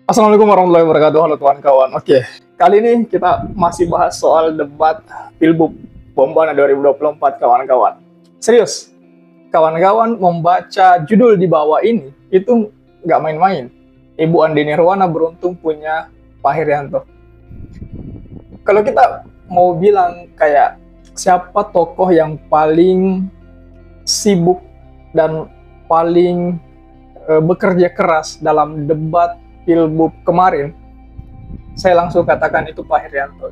Assalamualaikum warahmatullahi wabarakatuh, halo kawan-kawan. Oke, kali ini kita masih bahas soal debat Pilbub Bombana 2024, kawan-kawan. Serius, kawan-kawan membaca judul di bawah ini, itu nggak main-main. Ibu Andi Nirwana beruntung punya Pak Herianto. Kalau kita mau bilang kayak siapa tokoh yang paling sibuk dan paling bekerja keras dalam debat Pilbub kemarin, saya langsung katakan itu Pak Herianto.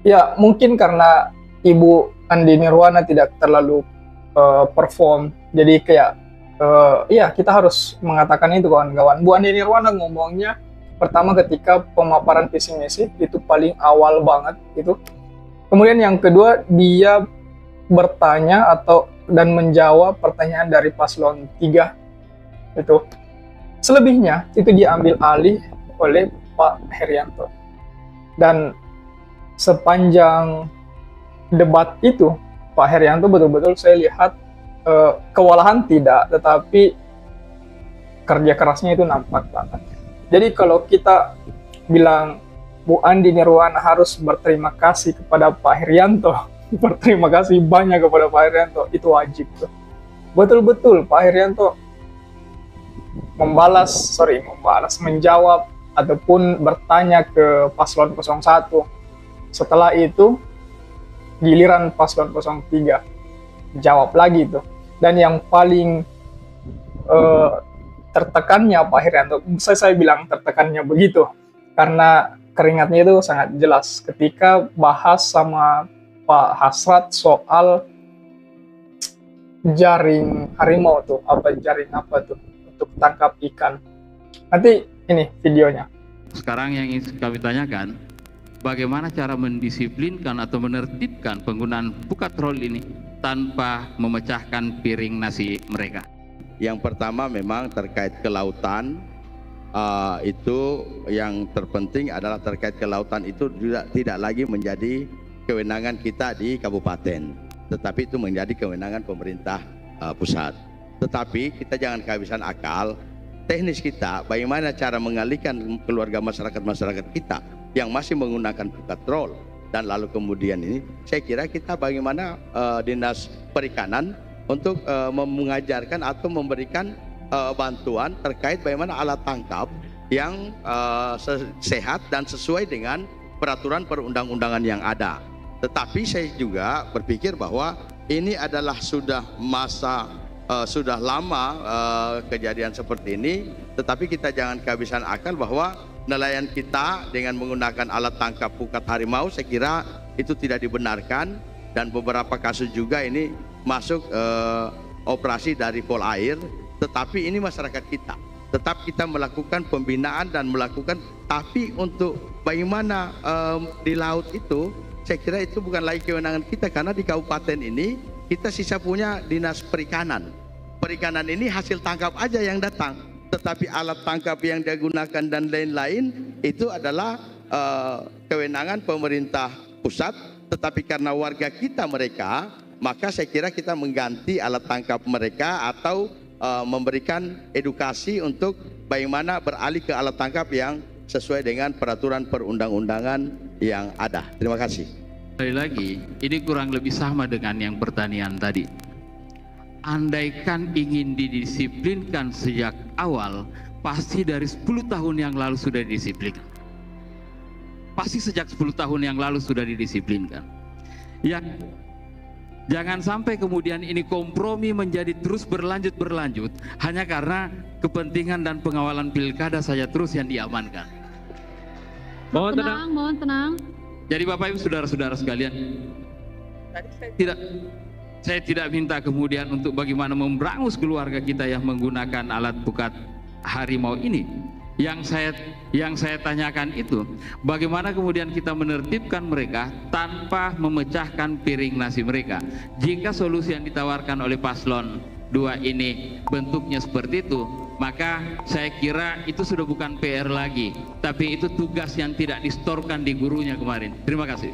Ya, mungkin karena Ibu Andi Nirwana tidak terlalu perform, jadi kayak ya kita harus mengatakan itu, kawan-kawan. Bu Andi Nirwana ngomongnya pertama ketika pemaparan visi misi itu paling awal banget itu. Kemudian yang kedua dia bertanya dan menjawab pertanyaan dari paslon 3 itu. Selebihnya itu diambil alih oleh Pak Herianto. Dan sepanjang debat itu Pak Herianto betul-betul saya lihat kewalahan tidak, tetapi kerja kerasnya itu nampak banget. Jadi kalau kita bilang Bu Andi Nirwana harus berterima kasih kepada Pak Herianto, berterima kasih banyak kepada Pak Herianto, itu wajib tuh. Betul-betul Pak Herianto menjawab ataupun bertanya ke paslon 01. Setelah itu giliran paslon 03 jawab lagi itu. Dan yang paling tertekannya Pak Herianto, saya bilang tertekannya begitu karena keringatnya itu sangat jelas ketika bahas sama Pak Hasrat soal jaring harimau tuh, jaring apa tuh untuk tangkap ikan. Nanti ini videonya. Sekarang yang ingin kami tanyakan, bagaimana cara mendisiplinkan atau menertibkan penggunaan pukatrol ini tanpa memecahkan piring nasi mereka? Yang pertama memang terkait kelautan, itu yang terpenting adalah terkait kelautan itu juga tidak lagi menjadi kewenangan kita di kabupaten, tetapi itu menjadi kewenangan pemerintah pusat. Tetapi kita jangan kehabisan akal, teknis kita bagaimana cara mengalihkan keluarga masyarakat kita yang masih menggunakan pukatrol. Dan lalu kemudian ini saya kira kita bagaimana Dinas Perikanan untuk mengajarkan atau memberikan bantuan terkait bagaimana alat tangkap yang sehat dan sesuai dengan peraturan perundang-undangan yang ada. Tetapi saya juga berpikir bahwa ini adalah sudah sudah lama kejadian seperti ini, tetapi kita jangan kehabisan akal bahwa nelayan kita dengan menggunakan alat tangkap pukat harimau, saya kira itu tidak dibenarkan. Dan beberapa kasus juga ini masuk operasi dari Polair, tetapi ini masyarakat kita tetap kita melakukan pembinaan dan melakukan, tapi untuk bagaimana di laut itu saya kira itu bukan lagi kewenangan kita, karena di kabupaten ini kita sisa punya Dinas Perikanan. Perikanan ini hasil tangkap aja yang datang, tetapi alat tangkap yang digunakan dan lain-lain itu adalah kewenangan pemerintah pusat. Tetapi karena warga kita mereka, maka saya kira kita mengganti alat tangkap mereka atau memberikan edukasi untuk bagaimana beralih ke alat tangkap yang sesuai dengan peraturan perundang-undangan yang ada. Terima kasih. Sekali lagi, ini kurang lebih sama dengan yang pertanian tadi. Andaikan ingin didisiplinkan sejak awal, pasti dari 10 tahun yang lalu sudah didisiplinkan. Pasti sejak 10 tahun yang lalu sudah didisiplinkan. Ya, jangan sampai kemudian ini kompromi menjadi terus berlanjut hanya karena kepentingan dan pengawalan pilkada saja terus yang diamankan. Mohon tenang, mohon tenang. Jadi Bapak Ibu saudara-saudara sekalian, saya tidak minta kemudian untuk bagaimana memberangus keluarga kita yang menggunakan alat pukat harimau ini. Yang saya tanyakan itu bagaimana kemudian kita menertibkan mereka tanpa memecahkan piring nasi mereka. Jika solusi yang ditawarkan oleh paslon 2 ini bentuknya seperti itu, maka saya kira itu sudah bukan PR lagi, tapi itu tugas yang tidak distorkan di gurunya kemarin. Terima kasih.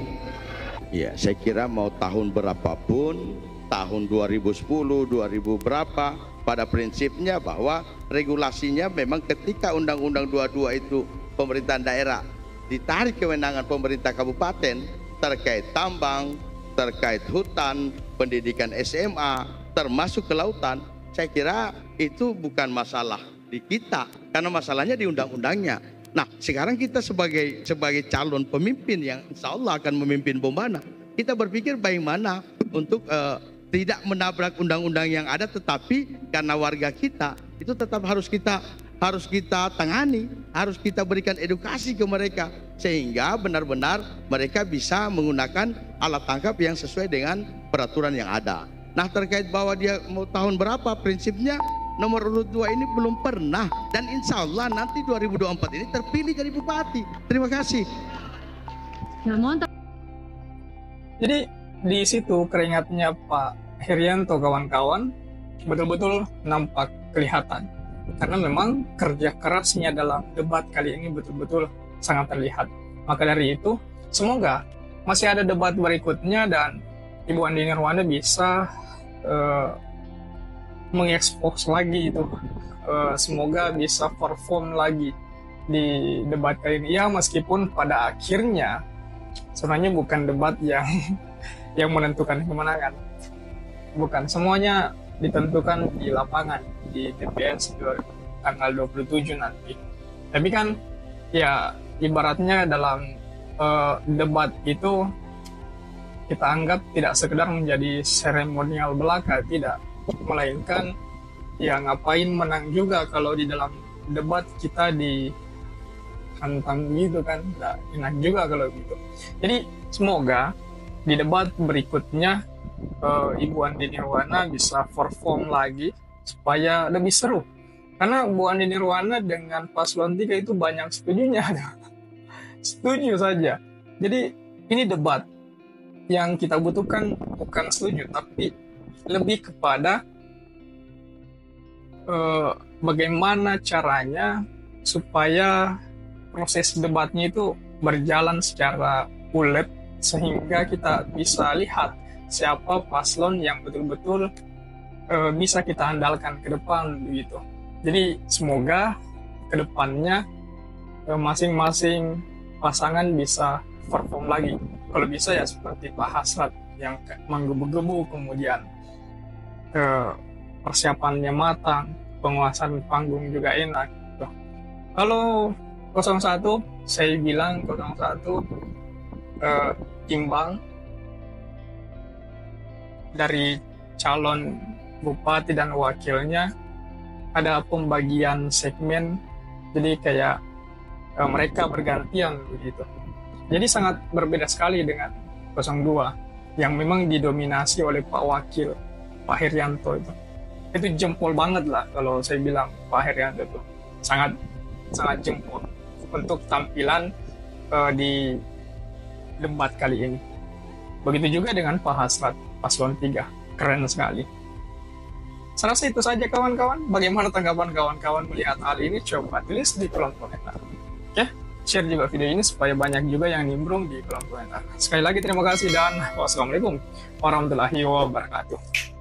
Ya, saya kira mau tahun berapapun, tahun 2010, 2000 berapa, pada prinsipnya bahwa regulasinya memang ketika Undang-Undang 22 itu pemerintahan daerah ditarik kewenangan pemerintah kabupaten terkait tambang, terkait hutan, pendidikan SMA, termasuk kelautan, saya kira itu bukan masalah di kita karena masalahnya di undang-undangnya. Nah, sekarang kita sebagai calon pemimpin yang insya Allah akan memimpin Bombana, kita berpikir bagaimana untuk tidak menabrak undang-undang yang ada, tetapi karena warga kita itu tetap harus kita tangani, harus kita berikan edukasi ke mereka sehingga benar-benar mereka bisa menggunakan alat tangkap yang sesuai dengan peraturan yang ada. Nah, terkait bahwa dia mau tahun berapa, prinsipnya nomor urut 2 ini belum pernah, dan insya Allah nanti 2024 ini terpilih jadi bupati. Terima kasih. Ya, mohon. Jadi di situ keringatnya Pak Herianto kawan-kawan betul-betul nampak kelihatan. Karena memang kerja kerasnya dalam debat kali ini betul-betul sangat terlihat. Maka dari itu, semoga masih ada debat berikutnya dan Ibu Andi Nirwana bisa mengekspos lagi itu. Semoga bisa perform lagi di debat kali ini. Ya, meskipun pada akhirnya sebenarnya bukan debat yang menentukan kemenangan. Bukan, semuanya ditentukan di lapangan di TPS tanggal 27 nanti. Tapi kan ya ibaratnya dalam debat itu kita anggap tidak sekedar menjadi seremonial belaka, tidak, melainkan ya ngapain menang juga kalau di dalam debat kita dihantam gitu kan, nggak enak juga kalau gitu. Jadi semoga di debat berikutnya Ibu Andi Nirwana bisa perform lagi supaya lebih seru. Karena Bu Andi Nirwana dengan paslon 3 itu banyak setujunya. Setuju saja. Jadi ini debat yang kita butuhkan bukan setuju, tapi lebih kepada bagaimana caranya supaya proses debatnya itu berjalan secara ulet sehingga kita bisa lihat siapa paslon yang betul-betul bisa kita andalkan ke depan begitu. Jadi semoga ke depannya masing-masing pasangan bisa perform lagi. Kalau bisa ya seperti Pak Hasrat yang menggebu-gebu, kemudian persiapannya matang, penguasaan panggung juga enak. Tuh. Kalau 01, saya bilang 01 imbang dari calon bupati dan wakilnya, ada pembagian segmen, jadi kayak mereka bergantian begitu. Jadi sangat berbeda sekali dengan 02 yang memang didominasi oleh Pak Wakil, Pak Herianto itu. Itu jempol banget lah kalau saya bilang Pak Herianto itu. Sangat jempol untuk tampilan di debat kali ini. Begitu juga dengan Pak Hasrat, paslon 3. Keren sekali. Saya rasa itu saja kawan-kawan. Bagaimana tanggapan kawan-kawan melihat hal ini? Coba tulis di kolom komentar. Oke? Share juga video ini supaya banyak juga yang nimbrung di kolom komentar. Sekali lagi terima kasih dan wassalamualaikum warahmatullahi wabarakatuh.